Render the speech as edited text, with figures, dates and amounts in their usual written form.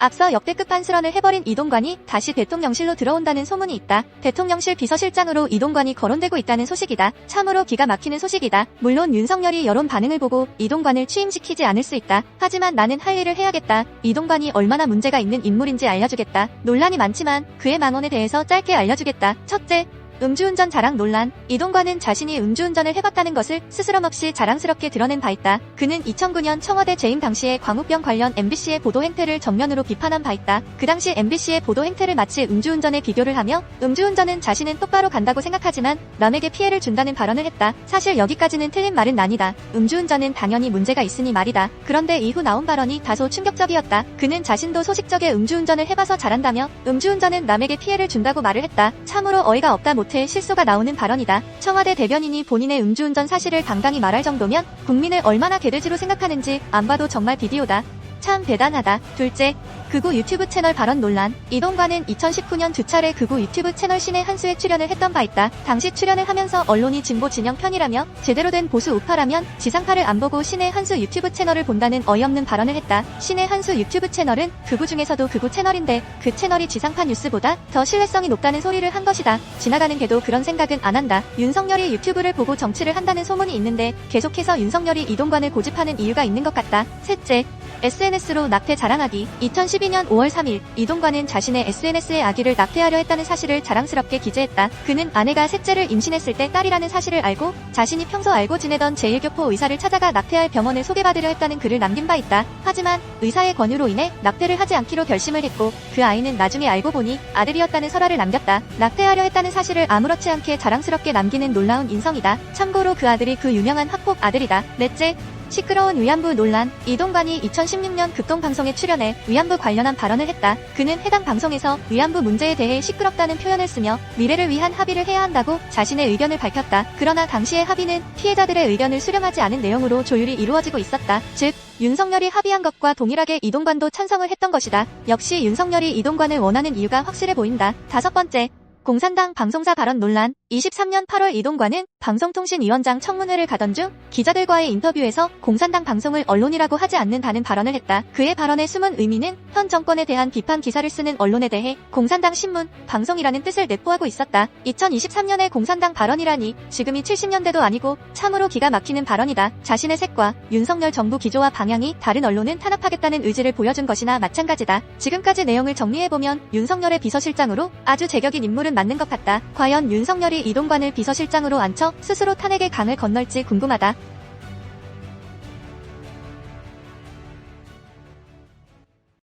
앞서 역대급 반스런을 해버린 이동관이 다시 대통령실로 들어온다는 소문이 있다. 대통령실 비서실장으로 이동관이 거론되고 있다는 소식이다. 참으로 기가 막히는 소식이다. 물론 윤석열이 여론 반응을 보고 이동관을 취임시키지 않을 수 있다. 하지만 나는 할 일을 해야겠다. 이동관이 얼마나 문제가 있는 인물인지 알려주겠다. 논란이 많지만 그의 망언에 대해서 짧게 알려주겠다. 첫째, 음주운전 자랑 논란. 이동관은 자신이 음주운전을 해봤다는 것을 스스럼없이 자랑스럽게 드러낸 바 있다. 그는 2009년 청와대 재임 당시에 광우병 관련 MBC의 보도 행태를 정면으로 비판한 바 있다. 그 당시 MBC의 보도 행태를 마치 음주운전에 비교를 하며 음주운전은 자신은 똑바로 간다고 생각하지만 남에게 피해를 준다는 발언을 했다. 사실 여기까지는 틀린 말은 아니다. 음주운전은 당연히 문제가 있으니 말이다. 그런데 이후 나온 발언이 다소 충격적이었다. 그는 자신도 소식적에 음주운전을 해봐서 잘한다며 음주운전은 남에게 피해를 준다고 말을 했다. 참으로 어이가 없다 못해 실수가 나오는 발언이다. 청와대 대변인이 본인의 음주운전 사실을 당당히 말할 정도면 국민을 얼마나 개돼지로 생각하는지 안 봐도 정말 비디오다. 참 대단하다. 둘째, 극우 유튜브 채널 발언 논란. 이동관은 2019년 두 차례 극우 유튜브 채널 신의 한수에 출연을 했던 바 있다. 당시 출연을 하면서 언론이 진보 진영 편이라며 제대로 된 보수 우파라면 지상파를 안 보고 신의 한수 유튜브 채널을 본다는 어이없는 발언을 했다. 신의 한수 유튜브 채널은 극우 중에서도 극우 채널인데 그 채널이 지상파 뉴스보다 더 신뢰성이 높다는 소리를 한 것이다. 지나가는 개도 그런 생각은 안 한다. 윤석열이 유튜브를 보고 정치를 한다는 소문이 있는데 계속해서 윤석열이 이동관을 고집하는 이유가 있는 것 같다. 셋째, SNS로 낙태 자랑하기. 2012년 5월 3일 이동관은 자신의 SNS에 아기를 낙태하려 했다는 사실을 자랑스럽게 기재했다. 그는 아내가 셋째를 임신했을 때 딸이라는 사실을 알고 자신이 평소 알고 지내던 제1교포 의사를 찾아가 낙태할 병원을 소개받으려 했다는 글을 남긴 바 있다. 하지만 의사의 권유로 인해 낙태를 하지 않기로 결심을 했고 그 아이는 나중에 알고 보니 아들이었다는 설화를 남겼다. 낙태하려 했다는 사실을 아무렇지 않게 자랑스럽게 남기는 놀라운 인성이다. 참고로 그 아들이 그 유명한 학폭 아들이다. 넷째, 시끄러운 위안부 논란. 이동관이 2016년 극동방송에 출연해 위안부 관련한 발언을 했다. 그는 해당 방송에서 위안부 문제에 대해 시끄럽다는 표현을 쓰며 미래를 위한 합의를 해야 한다고 자신의 의견을 밝혔다. 그러나 당시의 합의는 피해자들의 의견을 수렴하지 않은 내용으로 조율이 이루어지고 있었다. 즉, 윤석열이 합의한 것과 동일하게 이동관도 찬성을 했던 것이다. 역시 윤석열이 이동관을 원하는 이유가 확실해 보인다. 다섯 번째, 공산당 방송사 발언 논란. 23년 8월 이동관은 방송통신위원장 청문회를 가던 중 기자들과의 인터뷰에서 공산당 방송을 언론이라고 하지 않는다는 발언을 했다. 그의 발언의 숨은 의미는 현 정권에 대한 비판 기사를 쓰는 언론에 대해 공산당 신문, 방송이라는 뜻을 내포하고 있었다. 2023년에 공산당 발언이라니 지금이 70년대도 아니고 참으로 기가 막히는 발언이다. 자신의 색과 윤석열 정부 기조와 방향이 다른 언론은 탄압하겠다는 의지를 보여준 것이나 마찬가지다. 지금까지 내용을 정리해보면 윤석열의 비서실장으로 아주 제격인 인물은 맞는 것 같다. 과연 윤석열이 이동관을 비서실장으로 앉혀 스스로 탄핵의 강을 건널지 궁금하다.